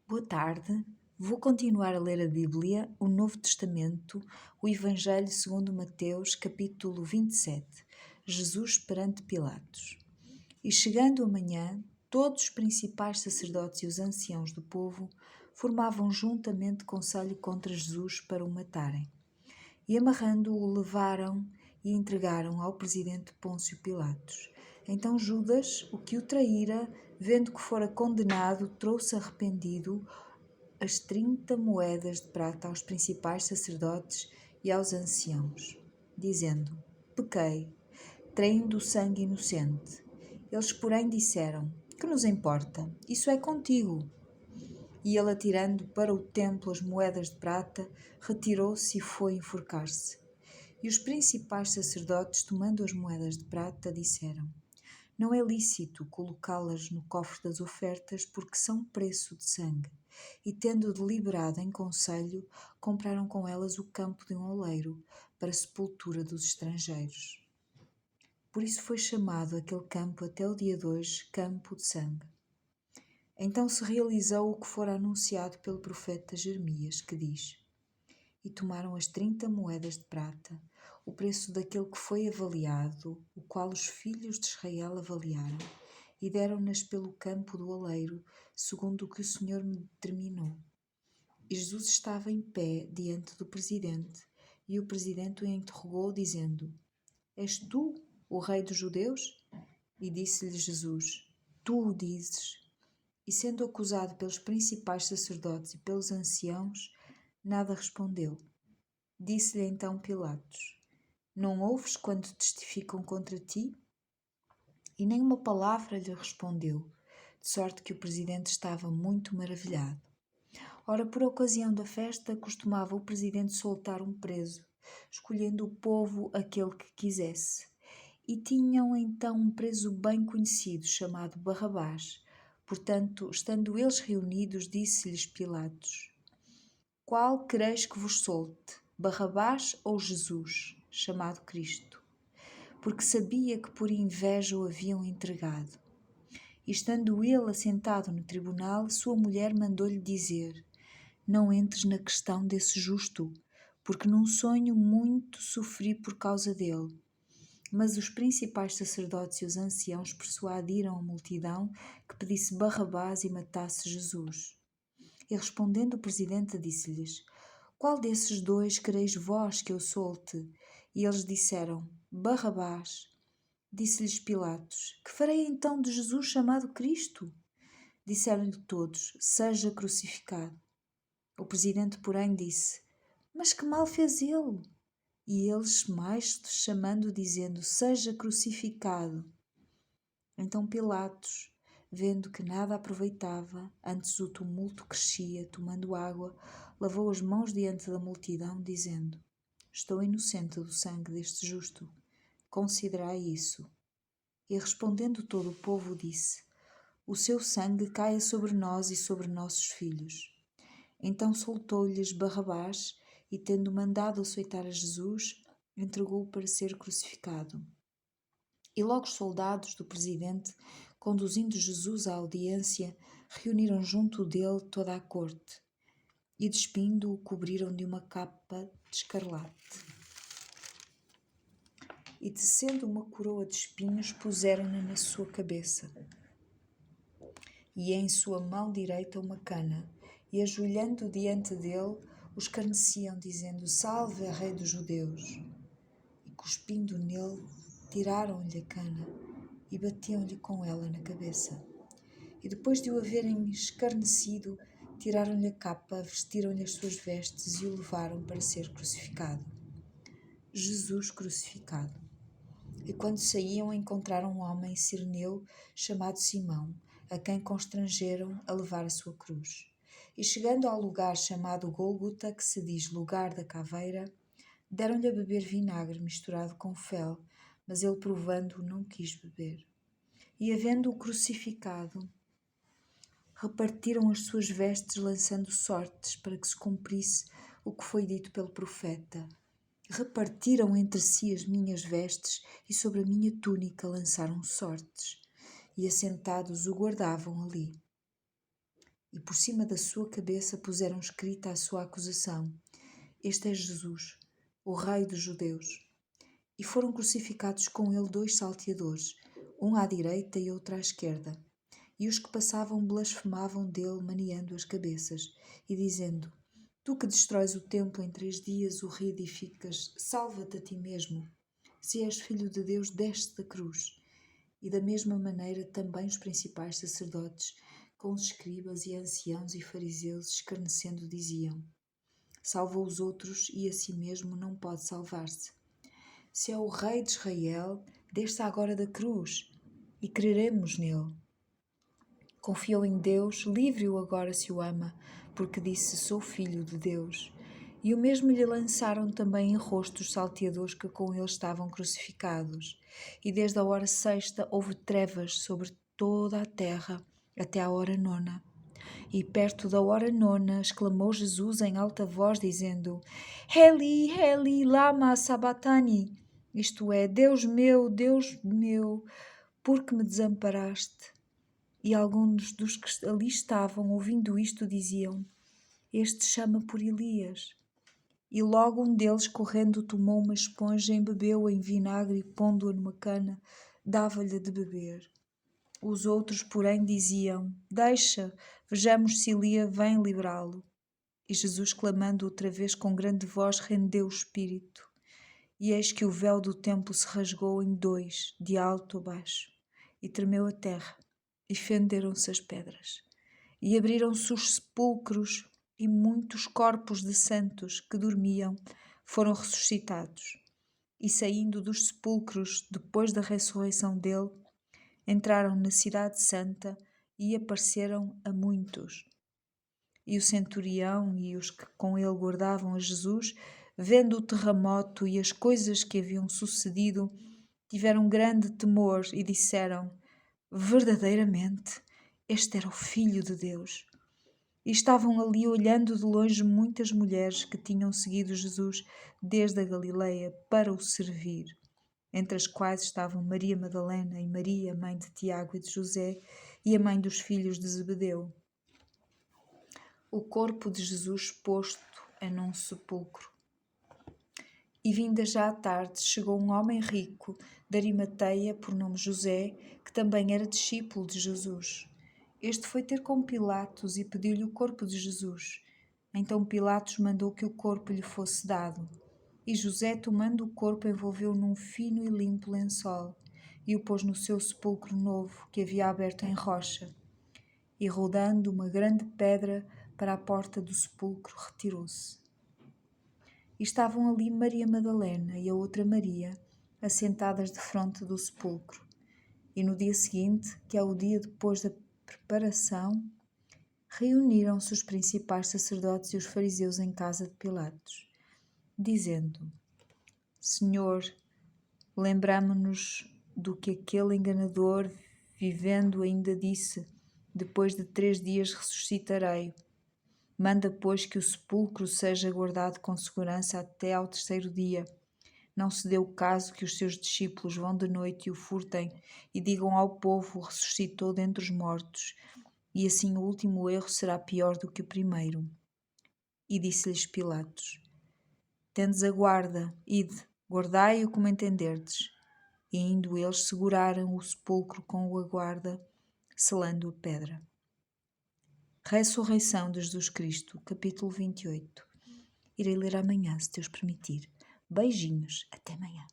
Boa tarde. Vou continuar a ler a Bíblia, o Novo Testamento, o Evangelho segundo Mateus, capítulo 27. Jesus perante Pilatos. E chegando a manhã, todos os principais sacerdotes e os anciãos do povo formavam juntamente conselho contra Jesus para o matarem. E amarrando-o, levaram e entregaram ao presidente Pôncio Pilatos. Então Judas, o que o traíra, vendo que fora condenado, trouxe arrependido as 30 moedas de prata aos principais sacerdotes e aos anciãos, dizendo: Pequei, traindo o sangue inocente. Eles, porém, disseram: Que nos importa? Isso é contigo. E ele, atirando para o templo as moedas de prata, retirou-se e foi enforcar-se. E os principais sacerdotes, tomando as moedas de prata, disseram: Não é lícito colocá-las no cofre das ofertas, porque são preço de sangue. E, tendo deliberado em conselho, compraram com elas o campo de um oleiro, para a sepultura dos estrangeiros. Por isso foi chamado aquele campo até o dia de hoje Campo de Sangue. Então se realizou o que fora anunciado pelo profeta Jeremias, que diz: E tomaram as 30 moedas de prata, o preço daquele que foi avaliado, o qual os filhos de Israel avaliaram, e deram-nas pelo campo do oleiro, segundo o que o Senhor me determinou. E Jesus estava em pé diante do presidente, e o presidente o interrogou, dizendo: És tu o rei dos judeus? E disse-lhe Jesus: Tu o dizes. E sendo acusado pelos principais sacerdotes e pelos anciãos, nada respondeu. Disse-lhe então Pilatos: Não ouves quando testificam contra ti? E nem uma palavra lhe respondeu, de sorte que o presidente estava muito maravilhado. Ora, por ocasião da festa, costumava o presidente soltar um preso, escolhendo o povo aquele que quisesse. E tinham então um preso bem conhecido, chamado Barrabás. Portanto, estando eles reunidos, disse-lhes Pilatos: Qual quereis que vos solte, Barrabás ou Jesus, chamado Cristo? Porque sabia que por inveja o haviam entregado. E estando ele assentado no tribunal, sua mulher mandou-lhe dizer: Não entres na questão desse justo, porque num sonho muito sofri por causa dele. Mas os principais sacerdotes e os anciãos persuadiram a multidão que pedisse Barrabás e matasse Jesus. E respondendo o presidente, disse-lhes: Qual desses dois quereis vós que eu solte? E eles disseram: Barrabás. Disse-lhes Pilatos: Que farei então de Jesus chamado Cristo? Disseram-lhe todos: Seja crucificado. O presidente, porém, disse: Mas que mal fez ele? E eles mais chamando, dizendo: Seja crucificado. Então Pilatos, vendo que nada aproveitava, antes o tumulto crescia, tomando água, lavou as mãos diante da multidão, dizendo: Estou inocente do sangue deste justo. Considerai isso. E respondendo todo o povo, disse: O seu sangue caia sobre nós e sobre nossos filhos. Então soltou-lhes Barrabás e, tendo mandado açoitar a Jesus, entregou-o para ser crucificado. E logo os soldados do presidente, conduzindo Jesus à audiência, reuniram junto dele toda a corte e, despindo-o, cobriram de uma capa de escarlate. E, tecendo uma coroa de espinhos, puseram-na na sua cabeça. E em sua mão direita uma cana, e ajoelhando diante dele, o escarneciam, dizendo: Salve, a Rei dos Judeus! E cuspindo nele, tiraram-lhe a cana e batiam-lhe com ela na cabeça. E depois de o haverem escarnecido, tiraram-lhe a capa, vestiram-lhe as suas vestes e o levaram para ser crucificado. Jesus crucificado. E quando saíam, encontraram um homem cireneu chamado Simão, a quem constrangeram a levar a sua cruz. E chegando ao lugar chamado Gólgota, que se diz lugar da caveira, deram-lhe a beber vinagre misturado com fel, mas ele, provando-o, não quis beber. E, havendo-o crucificado, repartiram as suas vestes, lançando sortes, para que se cumprisse o que foi dito pelo profeta: Repartiram entre si as minhas vestes, e sobre a minha túnica lançaram sortes. E assentados o guardavam ali. e por cima da sua cabeça puseram escrita a sua acusação: Este é Jesus, o Rei dos Judeus. E foram crucificados com ele 2 salteadores, um à direita e outro à esquerda. E os que passavam blasfemavam dele, maniando as cabeças, e dizendo: Tu que destróis o templo em 3 dias, o reedificas, salva-te a ti mesmo. Se és filho de Deus, desce da cruz. E da mesma maneira também os principais sacerdotes, com os escribas e anciãos e fariseus, escarnecendo, diziam: Salva os outros e a si mesmo não pode salvar-se. Se é o Rei de Israel, desça agora da cruz e creremos nele. Confiou em Deus, livre-o agora se o ama, porque disse: Sou filho de Deus. E o mesmo lhe lançaram também em rosto os salteadores que com ele estavam crucificados. E desde a hora 6ª houve trevas sobre toda a terra, até à hora 9ª. E perto da hora 9ª exclamou Jesus em alta voz, dizendo: Eli, Eli, lama sabachthani. Isto é, Deus meu, por que me desamparaste? E alguns dos que ali estavam, ouvindo isto, diziam: Este chama por Elias. E logo um deles, correndo, tomou uma esponja, embebeu-a em vinagre e, pondo-a numa cana, dava-lhe de beber. Os outros, porém, diziam: Deixa, vejamos se Elias vem livrá-lo. E Jesus, clamando outra vez com grande voz, rendeu o espírito. E eis que o véu do templo se rasgou em 2, de alto a baixo, e tremeu a terra, e fenderam-se as pedras. E abriram-se os sepulcros, e muitos corpos de santos que dormiam foram ressuscitados. E saindo dos sepulcros, depois da ressurreição dele, entraram na cidade santa e apareceram a muitos. E o centurião e os que com ele guardavam a Jesus, vendo o terremoto e as coisas que haviam sucedido, tiveram grande temor e disseram: Verdadeiramente, este era o Filho de Deus. E estavam ali olhando de longe muitas mulheres que tinham seguido Jesus desde a Galileia para o servir, entre as quais estavam Maria Madalena e Maria, mãe de Tiago e de José, e a mãe dos filhos de Zebedeu. O corpo de Jesus posto num sepulcro. E vinda já à tarde, chegou um homem rico de Arimateia, por nome José, que também era discípulo de Jesus. Este foi ter com Pilatos e pediu-lhe o corpo de Jesus. Então Pilatos mandou que o corpo lhe fosse dado. E José, tomando o corpo, envolveu num fino e limpo lençol e o pôs no seu sepulcro novo, que havia aberto em rocha. E rodando uma grande pedra para a porta do sepulcro, retirou-se. E estavam ali Maria Madalena e a outra Maria, assentadas defronte do sepulcro. E no dia seguinte, que é o dia depois da preparação, reuniram-se os principais sacerdotes e os fariseus em casa de Pilatos, dizendo: Senhor, lembramo-nos do que aquele enganador, vivendo, ainda disse: depois de 3 dias ressuscitarei. Manda, pois, que o sepulcro seja guardado com segurança até ao 3º dia. Não se dê o caso que os seus discípulos vão de noite e o furtem e digam ao povo: ressuscitou dentre os mortos, e assim o último erro será pior do que o primeiro. E disse-lhes Pilatos: Tendes a guarda, ide, guardai-o como entenderdes. E indo eles, seguraram o sepulcro com a guarda, selando a pedra. Ressurreição de Jesus Cristo, capítulo 28. Irei ler amanhã, se Deus permitir. Beijinhos, até amanhã.